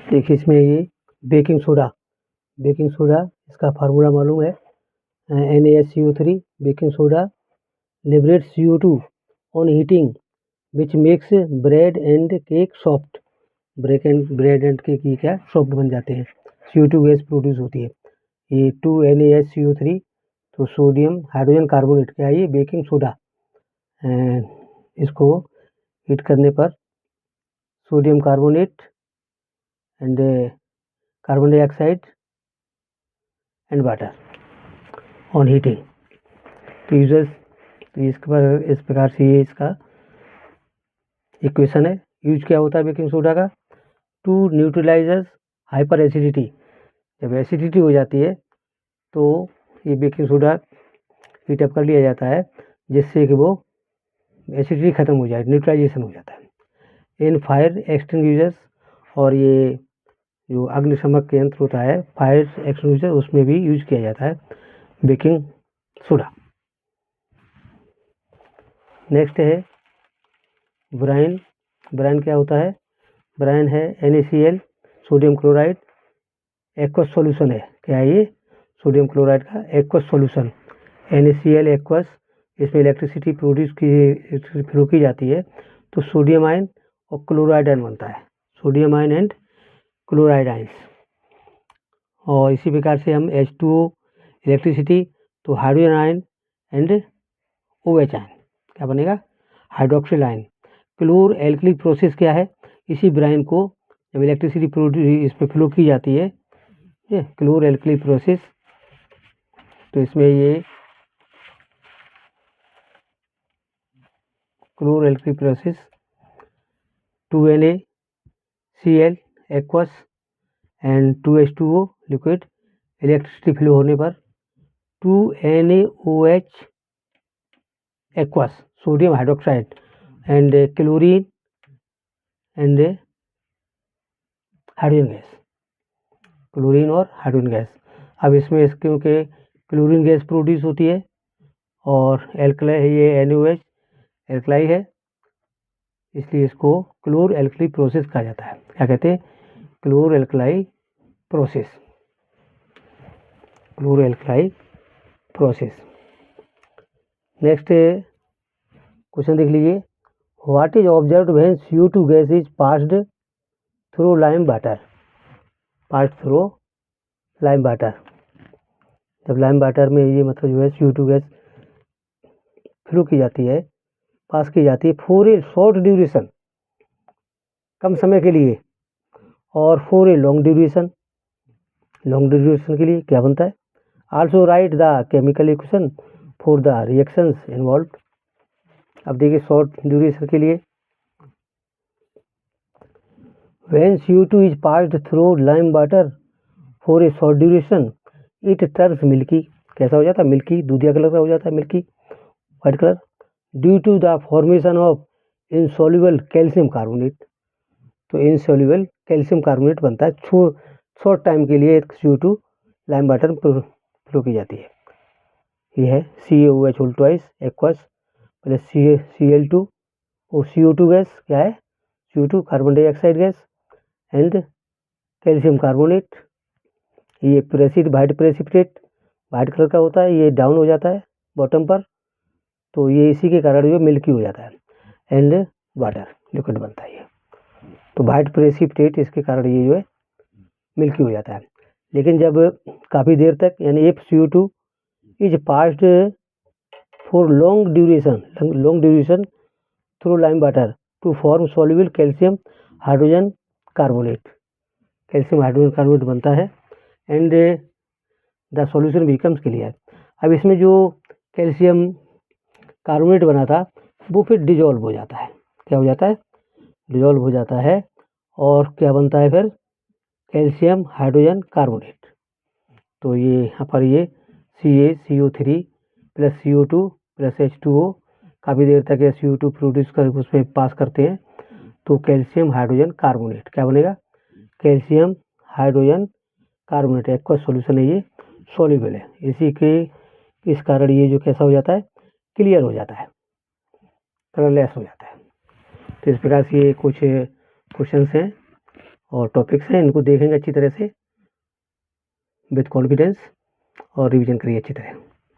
देखिए इसमें ये बेकिंग सोडा इसका फार्मूला मालूम है, NaSCO3 baking soda liberates CO2 on heating which makes bread and cake soft। Bread and cake ये क्या सॉफ्ट बन जाते हैं, CO2 गैस प्रोड्यूस होती है। ये 2NaSCO3 तो सोडियम हाइड्रोजन कार्बोनेट क्या है, ये बेकिंग सोडा। इसको हीट करने पर sodium carbonate and carbon dioxide and water on heating. तो यूजर्स इस प्रकार से ये इसका इक्वेशन है। यूज क्या होता है बेकिंग सोडा का, टू न्यूट्रलाइजर्स हाइपर एसिडिटी। जब एसिडिटी हो जाती है तो ये बेकिंग सोडा हीट अप कर लिया जाता है जिससे कि वो एसिडिटी खत्म हो जाए, न्यूट्रलाइजेशन हो जाता है। इन फायर एक्सटिंग्विशर्स, और ये जो अग्निशमक यंत्र होता है फायर एक्सटिंग्विशर, उसमें भी यूज किया जाता है बेकिंग सोडा। नेक्स्ट है ब्राइन। ब्राइन क्या होता है, ब्राइन है NaCl sodium chloride aqueous solution है। क्या है ये, सोडियम क्लोराइड का एक्वस सॉल्यूशन। NaCl एक्वस, इसमें इलेक्ट्रिसिटी प्रोड्यूस की फ्लो की जाती है तो सोडियम आयन और क्लोराइड आयन बनता है, sodium ion and chloride ions. और इसी प्रकार से हम H2O इलेक्ट्रिसिटी तो hydrogen ion and OH ion क्या बनेगा, हाइड्रोक्सिल आयन। क्लोर एल्कली प्रोसेस क्या है, इसी ब्राइन को जब इलेक्ट्रिसिटी प्रोड्यूस इस पर फ्लो की जाती है, ये क्लोर एल्कली प्रोसेस, तो इसमें ये chlor alkali process 2NaCl aqueous and 2H2O liquid, electricity flow होने पर 2NaOH aqueous sodium hydroxide and chlorine and hydrogen gas, chlorine और हाइड्रोजन गैस। अब इसमें क्योंकि क्लोरीन गैस प्रोड्यूस होती है और एल्कलाई है, ये NaOH एल्कलाई है, इसलिए इसको क्लोर एल्कली प्रोसेस कहा जाता है। क्या कहते हैं, chlor alkali process, chlor alkali process. Next question देख लीजिए, what is observed when CO2 gas is passed through lime water. Pass through lime water, जब लाइम वाटर में ये मतलब जो है CO2 गैस फ्लो की जाती है, पास की जाती है फॉर ए शॉर्ट ड्यूरेशन, कम समय के लिए, और for a long duration, long duration के लिए क्या बनता है। Also right the chemical equation for the reactions involve. अब देखिए शॉर्ट ड्यूरेशन के लिए, when CO2 is passed through lime water for a short duration it turns milky. कैसा हो जाता है, मिल्की, दूधिया कलर का हो जाता है, milky white colour, due to the formation of insoluble calcium carbonate. तो इनसॉल्युबल कैल्शियम कार्बोनेट बनता है, शॉर्ट टाइम के लिए CO2 लाइम वाटर फ्लो की जाती है। ये है CaOH whole twice aqueous plus Cl2 और CO2 गैस क्या है, CO2 carbon dioxide gas and calcium carbonate. ये प्रेसिड वाइट प्रेसिपिटेट वाइट कलर का होता है, ये डाउन हो जाता है बॉटम पर, तो ये इसी के कारण जो मिल्की हो जाता है एंड वाटर लिक्विड बनता है ये। तो वाइट प्रेसिपिटेट इसके कारण ये जो है मिल्की हो जाता है। लेकिन जब काफ़ी देर तक यानी if CO2 is passed for long duration through lime water to form soluble calcium hydrogen carbonate, calcium hydrogen carbonate बनता है and the solution becomes clear. अब इसमें जो कैल्शियम कार्बोनेट बना था वो फिर डिजॉल्व हो जाता है, क्या हो जाता है, डिजॉल्व हो जाता है, और क्या बनता है फिर, कैल्शियम हाइड्रोजन कार्बोनेट। तो ये यहाँ पर ये CaCO3 plus CO2 plus H2O काफ़ी देर तक ये CO2 प्रोड्यूस कर उसमें पास करते हैं, तो कैल्शियम हाइड्रोजन कार्बोनेट क्या बनेगा, calcium hydrogen carbonate aqueous solution है, ये सॉल्युबल है, इसी के इस कारण ये जो कैसा हो जाता है, क्लियर हो जाता है, कलरलेस हो जाता है। तो इस प्रकार से ये कुछ क्वेश्चंस हैं और टॉपिक्स हैं, इनको देखेंगे अच्छी तरह से विद कॉन्फिडेंस और रिवीजन करिए अच्छी तरह।